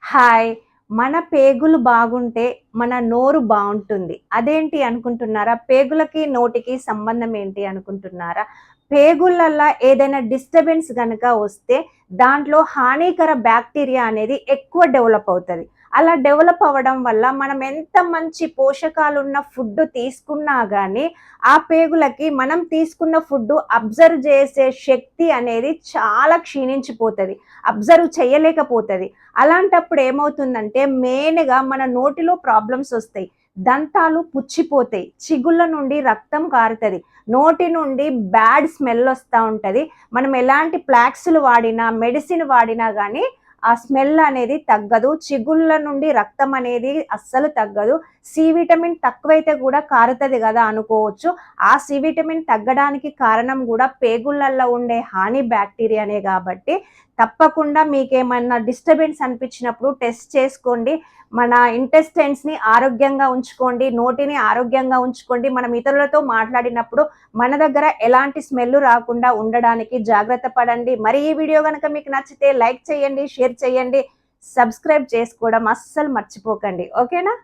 Hi! మన పేగులు బాగుంటే మన నోరు బావుంటుంది. అదేంటి అనుకుంటున్నారా? పేగులకి, నోటికి సంబంధం ఏంటి అనుకుంటున్నారా? పేగులల్ల ఏదైనా డిస్టర్బెన్స్ గనక వస్తే దాంట్లో హానికర బ్యాక్టీరియా అనేది ఎక్కువ డెవలప్ అవుతది. అలా డెవలప్ అవ్వడం వల్ల మనం ఎంత మంచి పోషకాలున్న ఫుడ్ తీసుకున్నా గానీ, ఆ పేగులకి మనం తీసుకున్న ఫుడ్డు అబ్జర్వ్ చేసే శక్తి అనేది చాలా క్షీణించిపోతది. అబ్జర్వ్ చేయలేకపోతది. అలాంటప్పుడు ఏమవుతుందంటే మెయిన్‌గా మన నోటిలో ప్రాబ్లమ్స్ ఒస్తాయి. దంతాలు పుచ్చిపోతాయి. చిగుళ్ళ నుండి రక్తం కారుతది. నోటి నుండి బ్యాడ్ స్మెల్ ఒస్తా ఉంటది. మనం ఎలాంటి ప్లాక్స్‌లు వాడినా, మెడిసిన్ వాడినా గానీ ఆ స్మెల్ అనేది తగ్గదు. చిగుళ్ళ నుండి రక్తం అనేది అస్సలు తగ్గదు. సి విటమిన్ తక్కువైతే గూడా కారుతది గదా అనుకోవచ్చు. ఆ సి విటమిన్ తగ్గడానికి కారణం గూడా పేగుళ్ళల్లో ఉండే హాని బ్యాక్టీరియానే గాబట్టి తప్పకుండా మీకేమన్నా డిస్టర్బెన్స్ అనిపించినప్పుడు టెస్ట్ చేసుకోండి. మన ఇంటెస్టైన్స్‌ని ఆరోగ్యంగా ఉంచుకోండి. నోటిని ఆరోగ్యంగా ఉంచుకోండి. మనం ఇతరులతో మాట్లాడినప్పుడు మన దగ్గర ఎలాంటి స్మెల్ రాకుండా ఉండడానికి జాగ్రత్త పడండి. మరి ఈ వీడియో గనక మీకు నచ్చితే లైక్ చేయండి, షేర్ చేయండి, సబ్స్క్రైబ్ చేసుకోవడం అస్సలు మర్చిపోకండి. ఓకేనా?